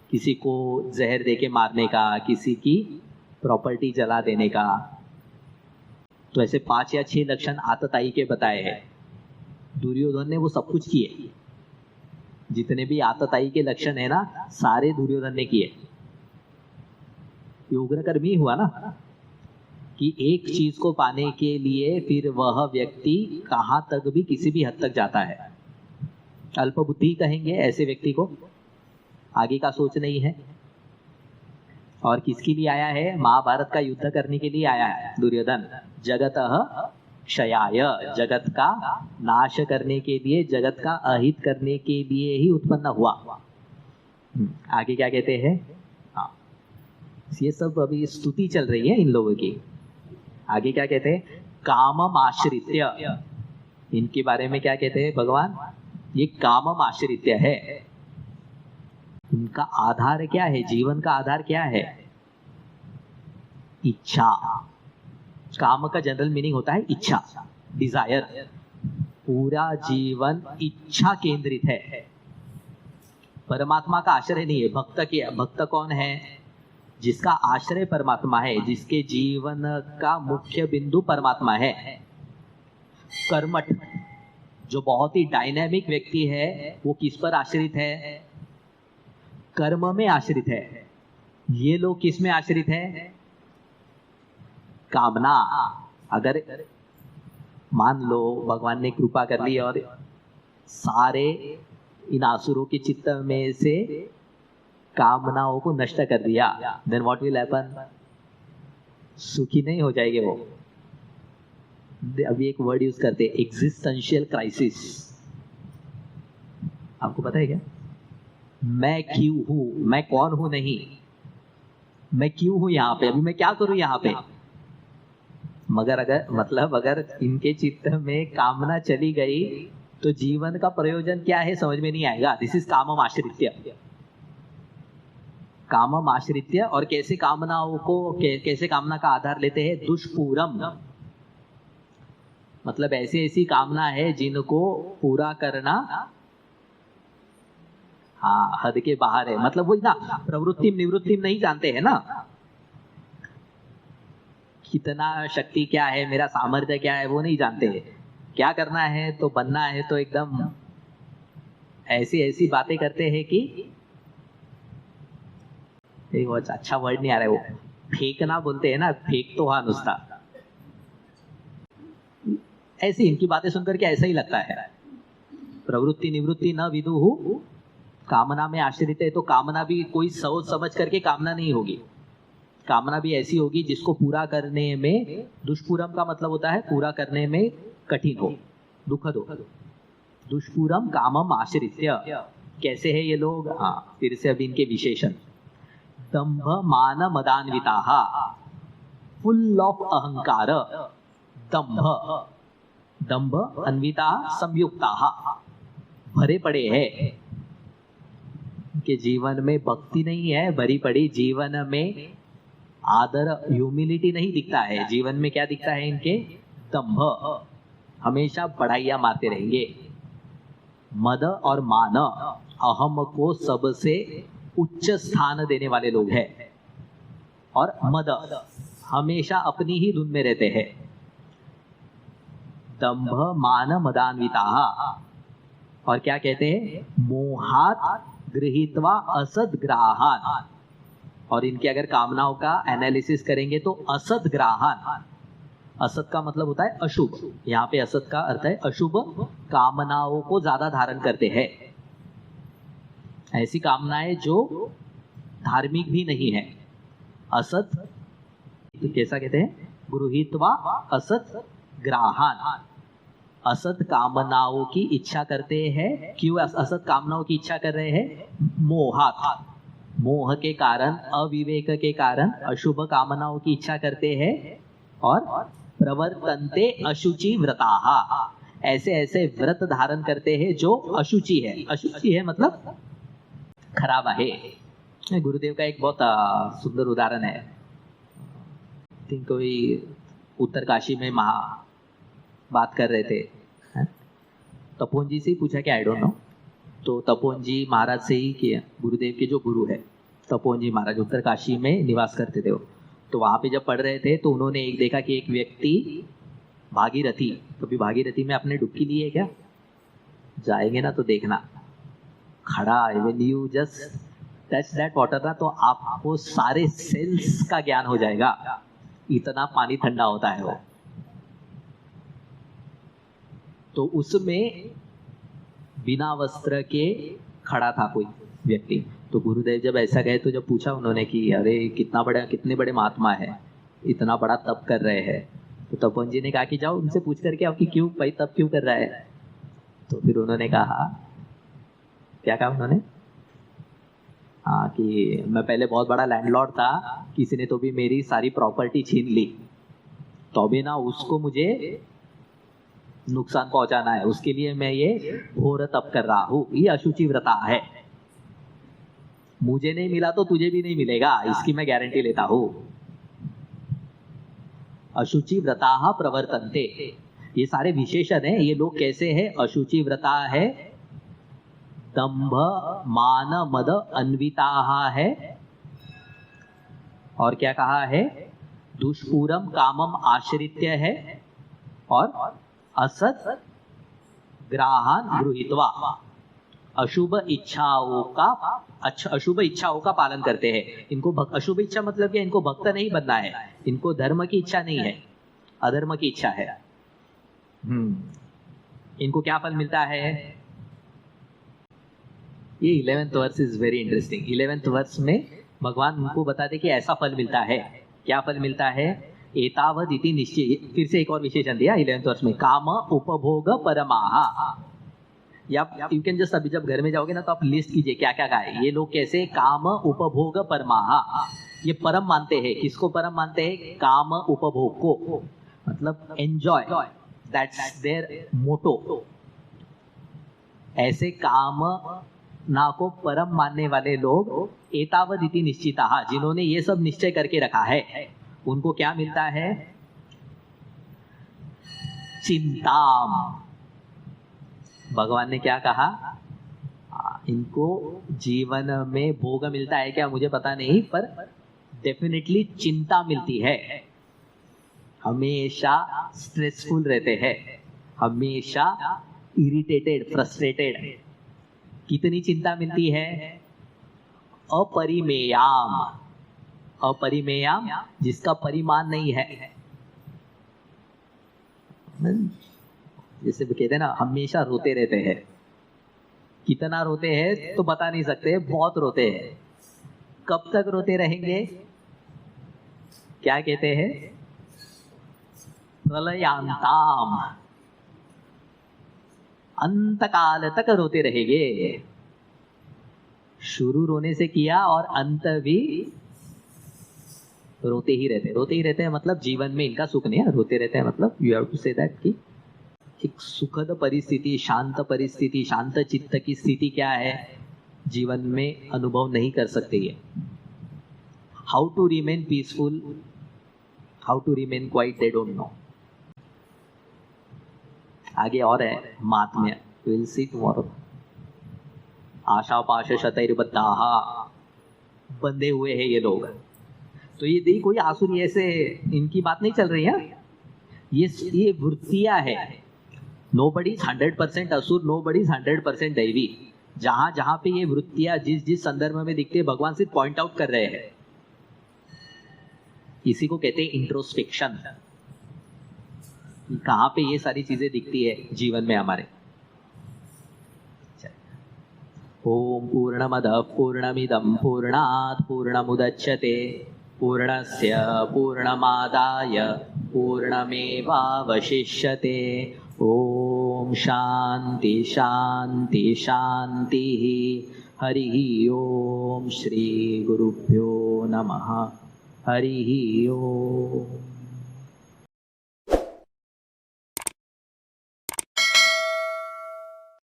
किसी को जहर देके मारने का, किसी की प्रॉपर्टी जला देने का। तो ऐसे 5 या 6 लक्षण आतताई के बताए हैं। दुर्योधन ने वो सब कुछ किए, जितने भी आतताई के लक्षण है ना सारे दुर्योधन ने किए। ये उग्र कर्म ही हुआ ना, कि एक चीज को पाने के लिए फिर वह व्यक्ति कहां तक भी किसी भी हद तक जाता है। अल्पबुद्धि कहेंगे ऐसे व्यक्ति को, आगे का सोच नहीं है। और किसके लिए आया है? महाभारत का युद्ध करने के लिए आया है दुर्योधन। जगतः क्षयाय, जगत का नाश करने के लिए, जगत का अहित करने के लिए ही उत्पन्न हुआ। आगे क्या कहते हैं? हाँ, ये सब अभी स्तुति चल रही है इन लोगों की। आगे क्या कहते हैं? कामम आश्रित्य। इनके बारे में क्या कहते हैं भगवान? ये कामम आश्रित्य है। इनका आधार क्या है? जीवन का आधार क्या है? इच्छा। काम का जनरल मीनिंग होता है इच्छा, डिजायर। पूरा जीवन इच्छा केंद्रित है, परमात्मा का आश्रय नहीं है। भक्त कौन है? जिसका आश्रय परमात्मा है, जिसके जीवन का मुख्य बिंदु परमात्मा है। कर्मठ, जो बहुत ही डायनामिक व्यक्ति है, वो किस पर आश्रित है? कर्म में आश्रित है। ये लोग किस में आश्रित है? कामना। अगर मान लो भगवान ने कृपा कर ली और सारे इन आसुरों के चित्त में से कामनाओं को नष्ट कर दिया, देन व्हाट विल हैपन? सुखी नहीं हो जाएंगे वो। अभी एक वर्ड यूज करते हैं, एग्जिस्टेंशियल क्राइसिस। आपको पता है क्या? मैं क्यों हूं, मैं कौन हूं नहीं, मैं क्यों हूं यहाँ पे, अभी मैं क्या करूं यहाँ पे। मगर अगर इनके चित्त में कामना चली गई तो जीवन का प्रयोजन क्या है समझ में नहीं आएगा। दिस इज कामम आश्रित्य। कामम आश्रित्य। और कैसे कामनाओं को, कैसे कामना का आधार लेते हैं? दुष्पूरम। मतलब ऐसी ऐसी कामना है जिनको पूरा करना हाँ हद के बाहर है। मतलब वही ना, प्रवृत्ति निवृत्ति नहीं जानते हैं ना, कितना शक्ति क्या है, मेरा सामर्थ्य क्या है, वो नहीं जानते हैं। क्या करना है तो बनना है तो एकदम ऐसी ऐसी बातें करते हैं कि एक अच्छा वर्ड नहीं आ रहा है, वो फेंकना बोलते हैं ना, फेंक तो हाँ नुस्ता। ऐसी इनकी बातें सुनकर के ऐसा ही लगता है। प्रवृत्ति निवृत्ति न विदुहु, कामना में आश्रित है तो कामना भी कोई सोच समझ करके कामना नहीं होगी। कामना भी ऐसी होगी जिसको पूरा करने में, दुष्पूरम का मतलब होता है पूरा करने में कठिन हो, दुखद हो। दुष्पूरम कामम आश्रित्य। कैसे है ये लोग? हाँ, फिर से अभी इनके विशेषण। दंभ मान मदान्विताः, फुल ऑफ अहंकार। दंभ अन्विता संयुक्ताः, भरे पड़े हैं। के जीवन में भक्ति नहीं है, भरी पड़ी जीवन में आदर, ह्यूमिलिटी नहीं दिखता है। जीवन में क्या दिखता है इनके? दंभ, हमेशा बढ़ाइयां मारते रहेंगे। मद और मान, अहम को सबसे उच्च स्थान देने वाले लोग हैं। और मद, हमेशा अपनी ही धुन में रहते हैं। दंभ मान मदान्विताः। और क्या कहते हैं? मोहात गृहीत्वा असद्ग्राहान। और इनके अगर कामनाओं का एनालिसिस करेंगे तो असद्ग्राहान, असत का मतलब होता है अशुभ, यहाँ पे असत का अर्थ है अशुभ कामनाओं को ज्यादा धारण करते हैं। ऐसी कामनाएं जो धार्मिक भी नहीं है। असत कैसा कहते हैं, गृहीत्वा असत ग्राहान, असत कामनाओं की इच्छा करते हैं। क्यों असत कामनाओं की इच्छा कर रहे हैं? मोहात, मोह के कारण, अविवेक के कारण अशुभ कामनाओं की इच्छा करते हैं। और प्रवर्तन्ते अशुचि व्रताहा, ऐसे ऐसे व्रत धारण करते हैं जो अशुचि है। अशुचि है मतलब खराब है। गुरुदेव का एक बहुत सुंदर उदाहरण है। थिंक कोई उत्तर काशी में बात कर रहे थे, तपोन जी से ही पूछा कि आई डोंट नो, तो तपोन जी महाराज से ही किया, गुरुदेव के जो गुरु है तपोन जी महाराज उत्तर काशी में निवास करते थे वो। तो वहां पे जब पढ़ रहे थे तो उन्होंने एक देखा कि एक व्यक्ति भागीरथी, कभी भागीरथी में आपने डुबकी ली है क्या? जाएंगे ना तो देखना, खड़ा है, when you just touch that water ना, तो आपको सारे सेल्स का ज्ञान हो जाएगा, इतना पानी ठंडा होता है वो। तो उसमें बिना वस्त्र के खड़ा था कोई व्यक्ति। तो गुरुदेव जब ऐसा गए तो जब पूछा उन्होंने कि अरे कितने बड़े महात्मा है, इतना बड़ा तप कर रहे हैं। तो तपोन जी ने कहा कि जाओ उनसे पूछ करके आपकी क्यों भाई तप क्यों कर रहा है। तो फिर उन्होंने कहा, क्या कहा उन्होंने, हाँ कि मैं पहले बहुत बड़ा लैंडलॉर्ड था, किसी ने तो भी मेरी सारी प्रॉपर्टी छीन ली, तो अभी ना उसको मुझे नुकसान पहुंचाना है, उसके लिए मैं ये घोर तप कर रहा हूँ। ये अशुचि व्रता है, मुझे नहीं मिला तो तुझे भी नहीं मिलेगा, इसकी मैं गारंटी लेता हूँ। अशुचि व्रता प्रवर्तन्ते, ये सारे विशेषण है। ये लोग कैसे हैं? अशुचि व्रता है, दंभ मान मद अन्विता है, और क्या कहा है, दुष्पूरम कामम आश्रित्य है, और असत ग्राहान गृहीत्वा, अशुभ इच्छाओं का पालन करते हैं। इनको अशुभ इच्छा मतलब क्या, इनको भक्त नहीं बनना है, इनको धर्म की इच्छा नहीं है, अधर्म की इच्छा है। इनको क्या फल मिलता है? ये 11th verse is very interesting. 11th verse में भगवान उनको बताते कि ऐसा फल मिलता है। क्या फल मिलता है? एतावद इति निश्चय। फिर से एक और विशेषण दिया 11th वर्स में, काम उपभोग परमाहा। या यू कैन जस्ट, अभी जब घर में जाओगे ना तो आप लिस्ट कीजिए क्या क्या है। ये लोग कैसे? काम उपभोग परमाहा, ये परम मानते हैं। किसको परम मानते हैं? काम उपभोग को, मतलब एंजॉय, दैट्स देयर मोटो। ऐसे काम ना को परम मानने वाले लोग एतावद इति निश्चिता, जिन्होंने ये सब निश्चय करके रखा है, उनको क्या मिलता है? चिंताम। भगवान ने क्या कहा? इनको जीवन में भोग मिलता है क्या मुझे पता नहीं, पर डेफिनेटली चिंता मिलती है। हमेशा स्ट्रेसफुल रहते हैं, हमेशा इरिटेटेड, फ्रस्ट्रेटेड। कितनी चिंता मिलती है? अपरिमेयाम। अपरिमेयाम, जिसका परिमाण नहीं है। जैसे कहते हैं ना, हमेशा रोते रहते हैं। कितना रोते हैं तो बता नहीं सकते, बहुत रोते हैं। कब तक रोते रहेंगे? क्या कहते हैं? प्रलयांताम, अंत काल तक रोते रहेंगे। शुरू रोने से किया और अंत भी रोते ही रहते हैं। मतलब जीवन में इनका सुख नहीं है, रोते रहते हैं। मतलब you have to say that कि एक सुखद परिस्थिति, शांत परिस्थिति, शांत चित्त की स्थिति क्या है जीवन में अनुभव नहीं कर सकते ये। How to remain peaceful, how to remain quiet, they don't know. आगे और है महात्म्य, विल सी टुमारो। आशा पाश शतैर्बद्धाः, बंधे हुए हैं ये लोग। तो ये देखिए, कोई आसुरी ऐसे इनकी बात नहीं चल रही है। ये वृत्तियां है। नोबडी 100% असुर, नोबडी 100% दैवी। जहां जहां पे ये वृत्तियां जिस संदर्भ में दिखते हैं, भगवान सिर्फ पॉइंट आउट कर रहे हैं। इसी को कहते हैं इंट्रोस्पेक्शन। कहां पे ये सारी चीजें दिखती है जीवन में हमारे। ओम पूर्णमदः पूर्णमिदं पूर्णात् पूर्णमुदच्यते पूर्णस्य पूर्णमादाय पूर्णमेवावशिष्यते। ओम शांति शांति शांति। हरि ओम। श्री गुरुभ्यो नमः। हरि ओम।